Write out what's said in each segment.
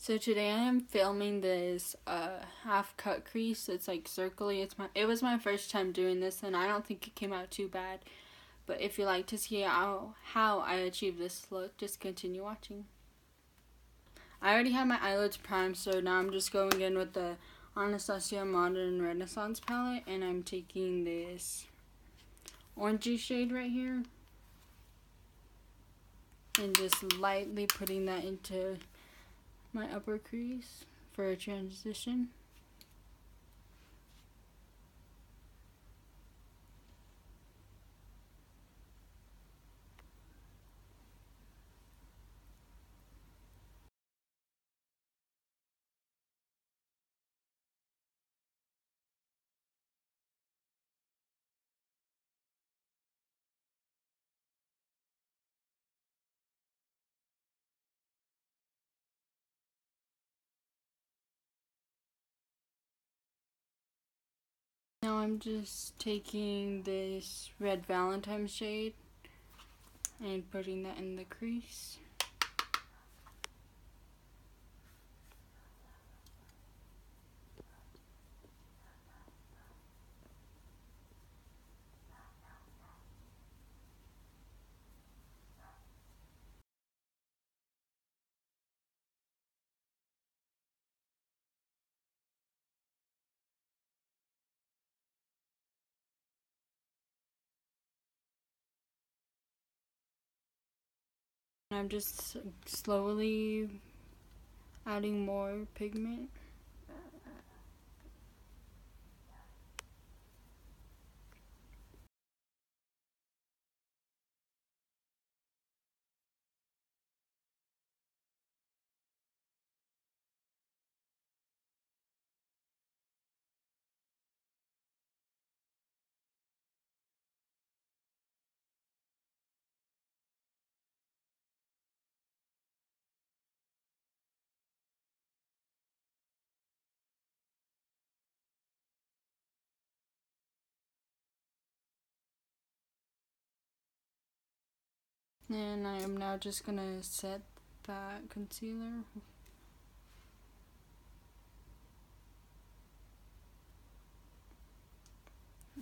So today I am filming this half cut crease. It's like circly. It was my first time doing this, and I don't think it came out too bad. But if you like to see how I achieve this look, just continue watching. I already have my eyelids primed, so now I'm just going in with the Anastasia Modern Renaissance palette, and I'm taking this orangey shade right here and just lightly putting that into my upper crease for a transition. Now I'm just taking this red Valentine shade and putting that in the crease. I'm just slowly adding more pigment. And I am now just gonna set that concealer.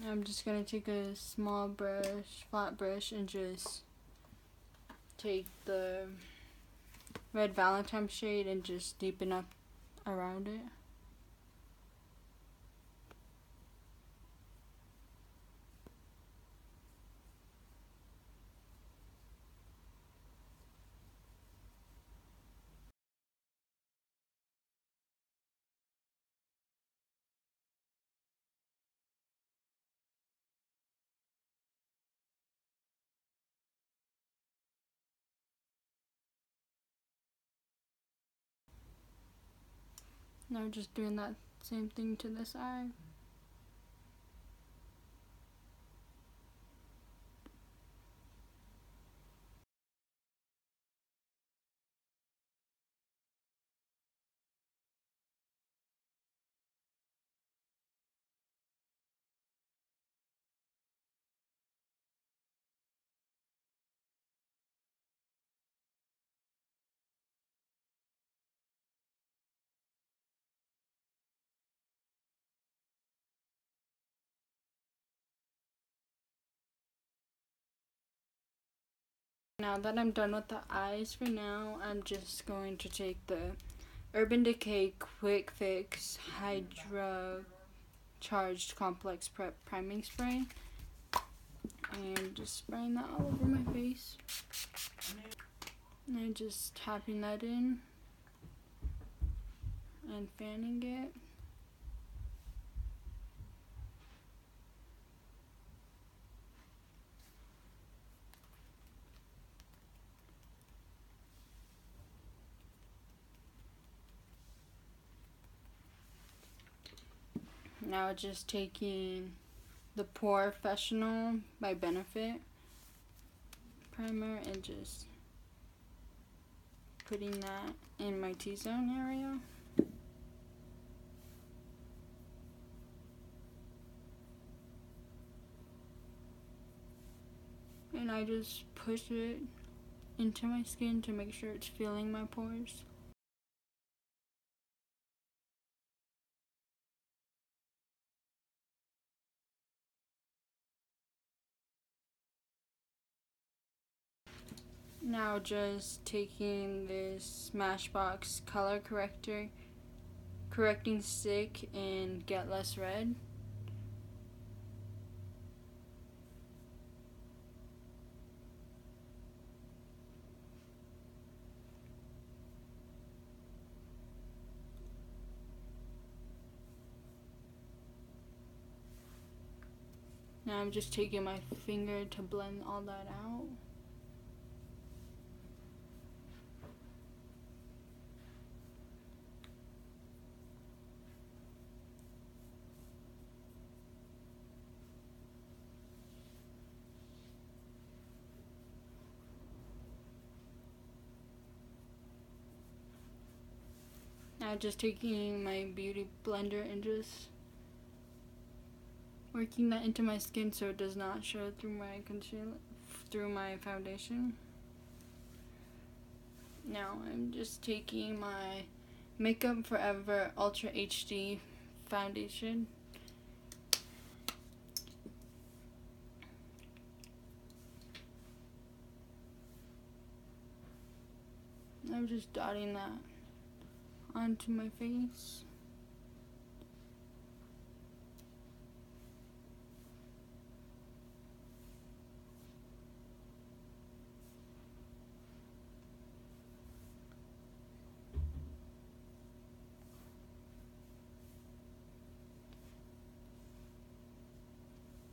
I'm just gonna take a small brush, flat brush, and just take the red Valentine shade and just deepen up around it. Now just doing that same thing to this eye. Now that I'm done with the eyes for now, I'm just going to take the Urban Decay Quick Fix Hydra Charged Complex Prep Priming Spray and just spraying that all over my face. And just tapping that in and fanning it. Now just taking the Pore Fessional by Benefit primer and just putting that in my T-zone area. And I just push it into my skin to make sure it's filling my pores. Now just taking this Smashbox color correcting stick and Get Less Red. Now I'm just taking my finger to blend all that out. Now just taking my beauty blender and just working that into my skin so it does not show through my concealer, through my foundation. Now I'm just taking my Makeup Forever Ultra HD foundation. I'm just dotting that onto my face.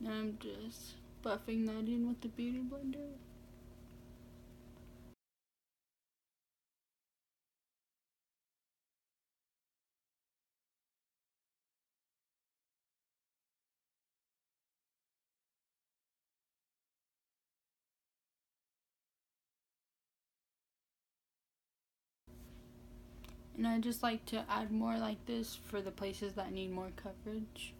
And I'm just buffing that in with the beauty blender. And I just like to add more like this for the places that need more coverage.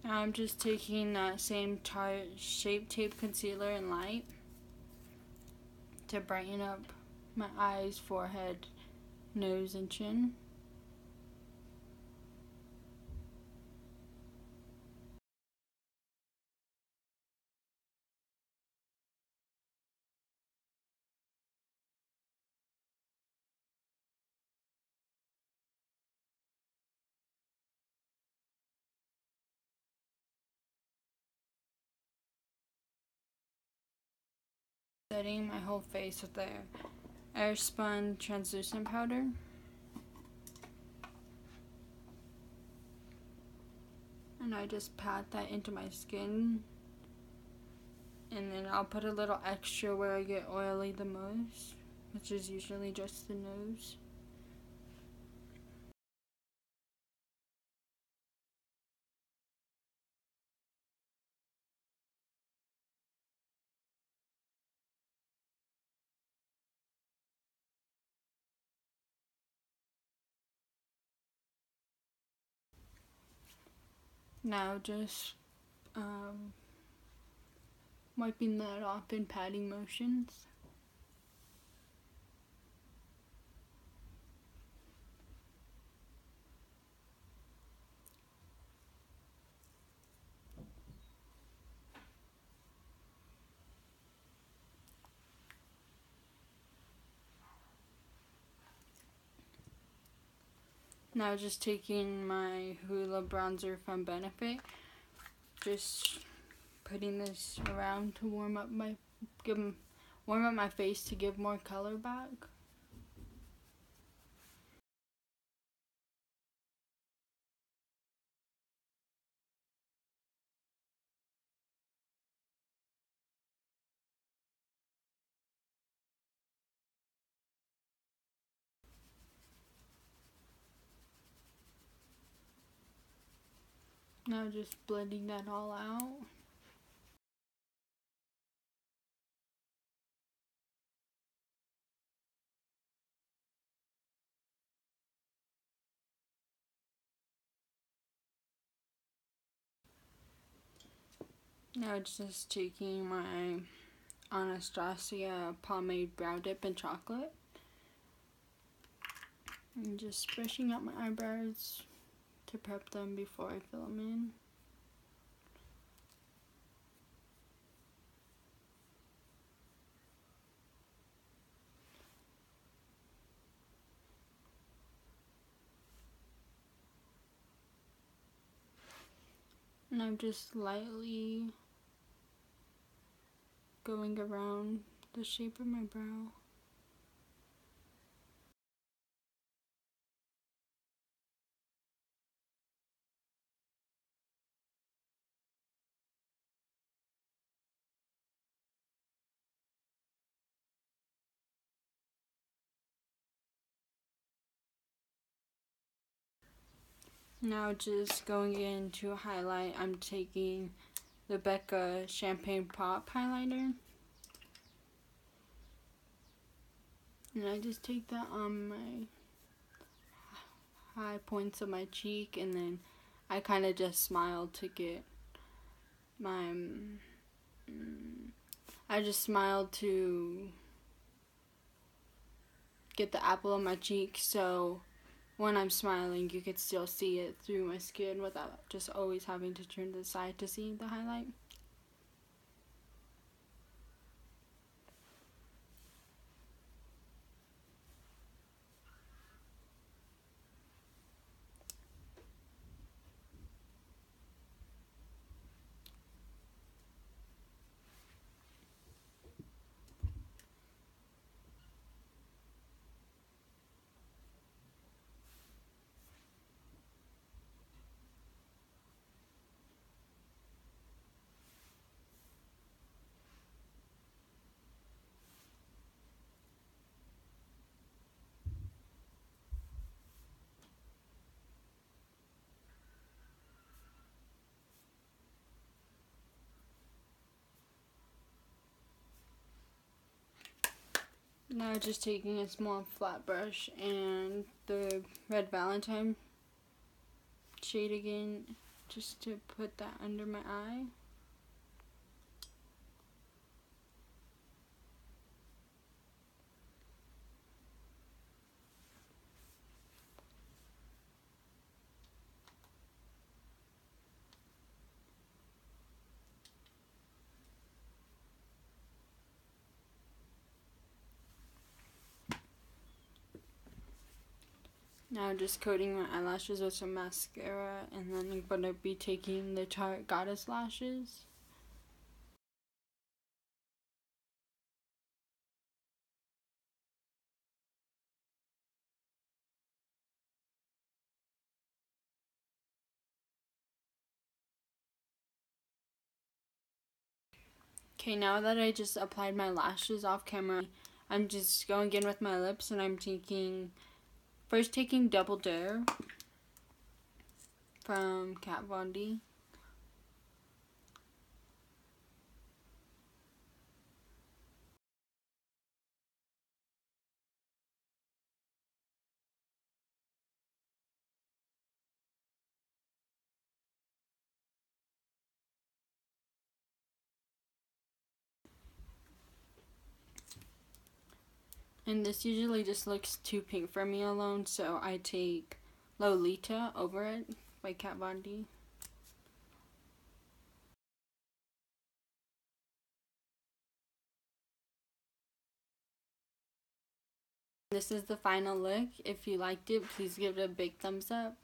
Now I'm just taking that same Tarte Shape Tape Concealer in light to brighten up my eyes, forehead, nose, and chin. Setting my whole face with the Airspun translucent powder. And I just pat that into my skin. And then I'll put a little extra where I get oily the most, which is usually just the nose. Now just wiping that off in patting motions. Now just taking my Hoola bronzer from Benefit, just putting this around to warm up my face to give more color back. Now just blending that all out. Now just taking my Anastasia pomade browdip in chocolate and just brushing out my eyebrows to prep them before I fill them in. And I'm just lightly going around the shape of my brow. Now just going into highlight, I'm taking the Becca Champagne Pop highlighter. And I just take that on my high points of my cheek, and then I kind of just smile to get my, I just smiled to get the apple of my cheek, so when I'm smiling you could still see it through my skin without just always having to turn to the side to see the highlight. Now just taking a small flat brush and the Red Valentine shade again, just to put that under my eye. Now just coating my eyelashes with some mascara, and then I'm going to be taking the Tarte Goddess lashes. Okay, now that I just applied my lashes off camera, I'm just going in with my lips, and I'm first taking Double Dare from Katvond. And this usually just looks too pink for me alone, so I take Lolita over it by Katvond. This is the final look. If you liked it, please give it a big thumbs up.